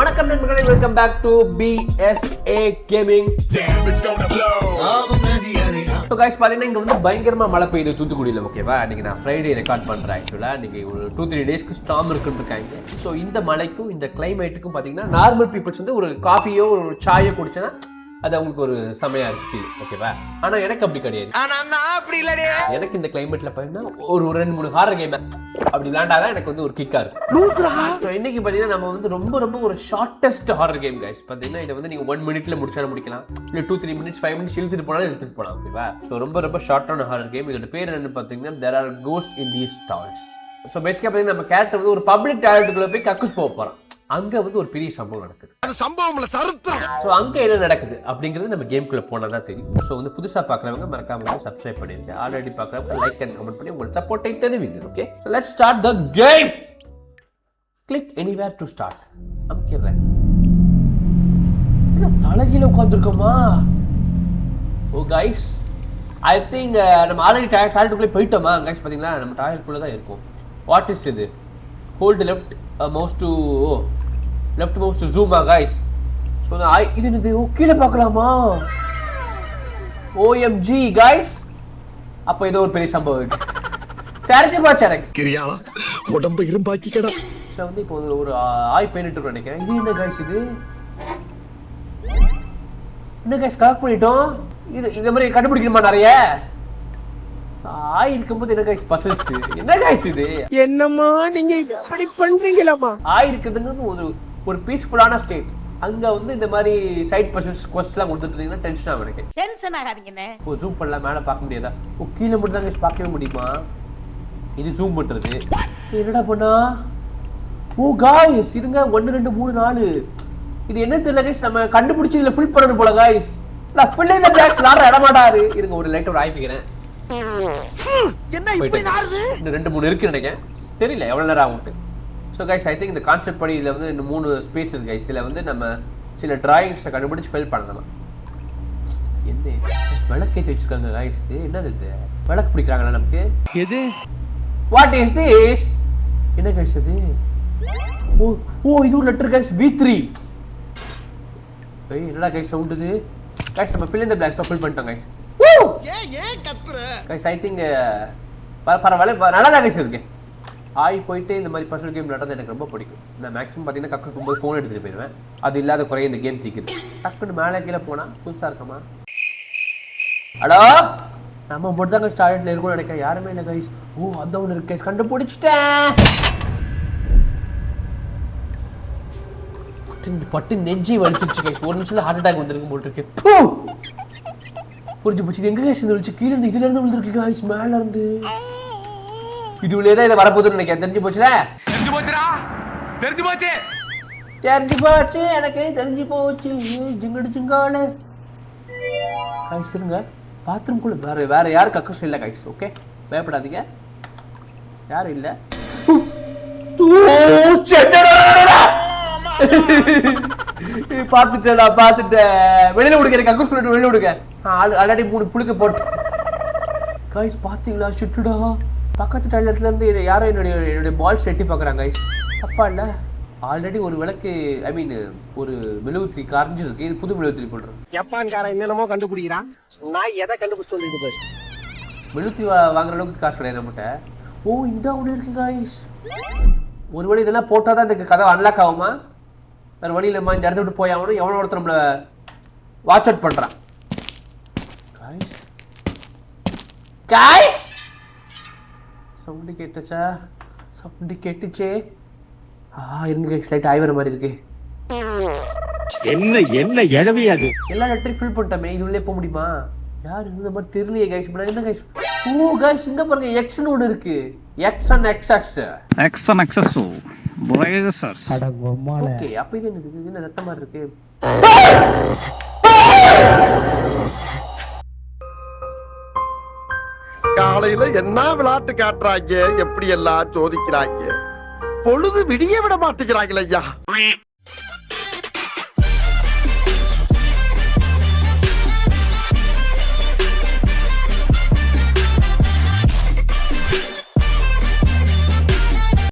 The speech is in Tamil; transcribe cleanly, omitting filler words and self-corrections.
வணக்கம் நண்பர்களே, welcome back to BSA Gaming. So guys, பாத்தீங்கன்னா இங்க வந்து பயங்கரமா மழை பெய்யுது தூத்துக்குடியில. ஓகேவா, இன்னைக்கு நான் ஃப்ரைடே ரெக்கார்ட் பண்றேன். ஆக்சுவலா இன்னைக்கு ஒரு 2-3 டேஸ்க்கு ஸ்டார்ம் இருக்குன்னு இருக்காங்க. ஸோ இந்த மழைக்கும் இந்த கிளைமேட்டுக்கும் பாத்தீங்கன்னா நார்மல் பீப்புள்ஸ் வந்து ஒரு காஃபியோ ஒரு சாயோ குடிச்சேன்னா அது அவங்களுக்கு ஒரு செமையா இருக்கு ஃபீல். ஓகேவா, ஆனா எனக்கு அப்படி கிடையாது. எனக்கு இந்த கிளைமேட்ல பாத்தீங்கன்னா ஒரு 2-3 ஹாரர் கேம் அப்படி விளையாண்டாதான் எனக்கு வந்து ஒரு கிக்கா இருக்கு. ஸோ இன்னைக்கு பாத்தீங்கன்னா நம்ம வந்து ரொம்ப ஒரு ஷார்ட்டஸ்ட் ஹாரர் கேம் கைஸ். பாத்தீங்கன்னா இதை வந்து நீங்க 1 மினிட்ல முடிச்சாலும் முடிக்கலாம், இல்ல 2-3 மினிட்ஸ் 5 மினிட்ஸ் இழுத்துட்டு போலாம். ஓகேவா, ஸோ ரொம்ப ஷார்ட்டான ஹாரர் கேம். இதோட பேர் என்னன்னு பாத்தீங்கன்னா there are ghosts in these stalls. So பேசிக்கா பாத்தீங்கன்னா நம்ம கேரக்டர் வந்து ஒரு பப்ளிக் டாய்லெட்டுக்குள்ள போய் கக்கூஸ் போக போறோம். அங்க வந்து ஒரு பெரிய சம்பவம் நடக்குது. அந்த சம்பவம்ல சரித்திரம். சோ அங்க என்ன நடக்குது அப்படிங்கிறது நம்ம கேம்க்குள்ள போனா தான் தெரியும். சோ வந்து புதுசா பார்க்கறவங்க மறக்காம வந்து சப்ஸ்கிரைப் பண்ணிருங்க. ஆல்ரெடி பார்க்கறவங்க லைக் அண்ட் கமெண்ட் பண்ணி உங்க சப்போர்ட்டை தெரிவிங்க. Okay, so let's start the game. Click anywhere to start. அம்கிரேன். என்ன தலகில உட்கார்ந்திருக்கோமா? ஓ गाइस, ஐ திங்க் நம்ம ஆல்ரெடி டாய்லெட்டுக்குள்ள போய்ட்டோமா? गाइस பாத்தீங்களா, நம்ம டாய்லெட்டுக்குள்ள தான் இருக்கோம். வாட் இஸ் இது? Hold left mouse to left mouse to zoom guys. So இது கீழ பார்க்கலாமா? OMG guys, அப்ப ஏதோ ஒரு பெரிய சம்பவம் இருக்கு. தெரிஞ்சு பாச்சா எனக்கு கிரியா உடம்ப இரும்பாக்கிக்கடா. சோ வந்து இப்போ ஒரு ஆய் பெயிண்ட் நினைக்கிறேன். இது என்ன गाइस? இது என்ன गाइस கலெக்ட் பண்ணிட்டோம். இது இந்த மாதிரி கண்டுபிடிக்கணுமா நிறைய? ஆய் இருக்கும்போது என்ன गाइस பசில்ஸ்? என்ன गाइस இது? என்னம்மா நீங்க இப்படி பண்றீங்களாமா? ஆய் இருக்குதுங்கிறது ஒரு பீஸ்ஃபுல்லான ஸ்டேட். அங்க வந்து இந்த மாதிரி சைட் பசில்ஸ் குவெஸ்ட்லாம் கொடுத்துட்டீங்கன்னா டென்ஷன் ஆகும். எனக்கு டென்ஷன் ஆகாதீங்கண்ணே. ஓ ஜூம் பண்ணலாம், மேல பார்க்க முடியாதா? ஓ கீழ மட்டும் தான் गाइस பார்க்கவே முடியுமா? இது ஜூம் பண்றது. என்னடா பண்ணா? ஓ गाइस இருங்க, 1 2 3 4 இது என்ன தெரியல गाइस. நம்ம கண்டுபிடிச்சு இதுல ஃபில் பண்ணனும் போல गाइस. நான் ஃபில் இந்த பிளாக்ஸ் லார இடமாடாரு. இருங்க ஒரு லைட் ஒரு ஆயிக்கிறேன். என்ன இப்படி நாறுது? இன்னும் 2-3 இருக்கு நினைக்கிறேன், தெரியல எவ்வளவு நேரம் ஆகும். ஸோ கைஸ் ஐ திங்க் இந்த கான்செப்ட் படி இதில் வந்து இன்னும் 3 ஸ்பேஸ் இருக்கு கைஸ். இதில் வந்து நம்ம சில டிராயிங்ஸை கண்டுபிடிச்சு ஃபில் பண்ணலாம். என்ன விளக்கேற்றி வச்சிருக்காங்க கைஸ்? இது என்னது? இது விளக்கு பிடிக்கிறாங்களா நமக்கு? எது? What is this? என்ன கைஸ் இது? ஓ இது ஒரு லெட்டர் கைஸ், V3. என்னடா கைஸ் சவுண்ட் இது? கைஸ் நம்ம ஃபில் இந்த பிளாக்ஸ் ஃபில் பண்ணிட்டோம் கைஸ். ஏன் கத்துற கைஸ்? ஐ திங்க் பரவாயில்ல, நல்லா தான் கைஸ் இருக்கு. ஆய் போயிட்டு இந்த மாதிரி பர்சனல் கேம் விளையாடுறது எனக்கு ரொம்ப பிடிக்கும். நான் மேக்ஸிமம் பார்த்தீங்கன்னா கக்கூஸ் போகும்போது ஃபோன் எடுத்துகிட்டு போயிடுவேன். அது இல்லாத குறைய இந்த கேம் தீக்குது. டக்குன்னு மேலே கீழே போனால் புதுசாக இருக்கமா? ஹலோ, நம்ம மட்டும் தான் டாய்லெட்டில் இருக்கும்னு நினைக்கிறேன். யாருமே இல்லை கைஸ். ஓ அந்த ஒன்று இருக்கு கைஸ், கண்டுபிடிச்சிட்டேன். பட்டு நெஞ்சு வலிச்சிருச்சு கைஸ். ஒரு நிமிஷத்துல ஹார்ட் அட்டாக் வந்திருக்கு போல் இருக்கு. புரிஞ்சு போச்சு. எங்க கைஸ் இந்த வலிச்சு? கீழே இருந்து இதுல இருந்து வந்திருக்கு கைஸ், மேல இருந்து. இதுலயே தான் இதை வரப்போகுதுன்னு நினைக்கிறேன். தெரிஞ்சு போச்சுல? தெரிஞ்சு போச்சு எனக்கு, தெரிஞ்சு போச்சு. ஜிங்கடு ஜிங்கால கைஸ் இருங்க. பாத்ரூம்குள்ள வேற யாரும் கக்கூஸ் இல்லை கைஸ். ஓகே, பயப்படாதீங்க, யாரும் இல்லை. பாத்துட்டேன். வெளியில விடுங்க, கக்கூஸ் குள்ள வெளியில விடுங்க. ஆல்ரெடி 3 புழுக்க போட்டு கைஸ். பாத்தீங்களா? ஷிட்டுடா, பக்கத்து டாய்லெட்ல இருந்து யாரோ என்னுடைய பால்ஸ் எட்டி பாக்குறாங்க கைஸ். அப்பா இல்ல, ஆல்ரெடி ஒரு விளக்கு ஐ மீன் ஒரு மெழுகுத்திரி கரைஞ்சிருக்கு. இது புது மெழுகுத்திரி போடுறேன். ஜப்பான்காரன் என்னென்னமோ கண்டுபிடிக்கிறான். நான் எதை கண்டுபிடிச்சு சொல்லிட்டு பாரு. மெழுகுத்திரி வாங்குற அளவுக்கு காசு கிடையாது நம்மகிட்ட. ஓ இந்த ஒன்று இருக்கு கைஸ். ஒருவேளை இதெல்லாம் போட்டாதான் இந்த கதை அன்லாக் ஆகுமா? வேற வழி இல்லைம்மா, இந்த இடத்த விட்டு போய் ஆகணும். எவனோ ஒருத்தர் நம்மளை வாட்ச் அவுட் பண்றான் கைஸ். சவுண்டு கேட்டுச்சா? சவுண்டு கேட்டுச்சே. இருங்க கைஸ், லைட் ஆய் வர மாதிரி இருக்கு. என்ன எழவி அது? எல்லா லெட்டரையும் ஃபில் பண்ணிட்டோமே, இது உள்ளே போக முடியுமா? யார் இந்த மாதிரி தெரியலையே கைஸ். என்ன கைஸ்? ஓ கைஸ் இங்க பாருங்க, எக்ஸ்னு ஒன்று இருக்கு. எக்ஸ் அண்ட் எக்ஸ்எக்ஸ் ஓகே, அப்ப இது என்ன ரத்த மாதிரி இருக்கு? காலையில என்ன விளையாட்டு காட்டுறாங்க, எப்படி எல்லாம் சோதிக்கிறாங்க. பொழுது விடிய விட மாட்டேங்கிறாங்களே ஐயா.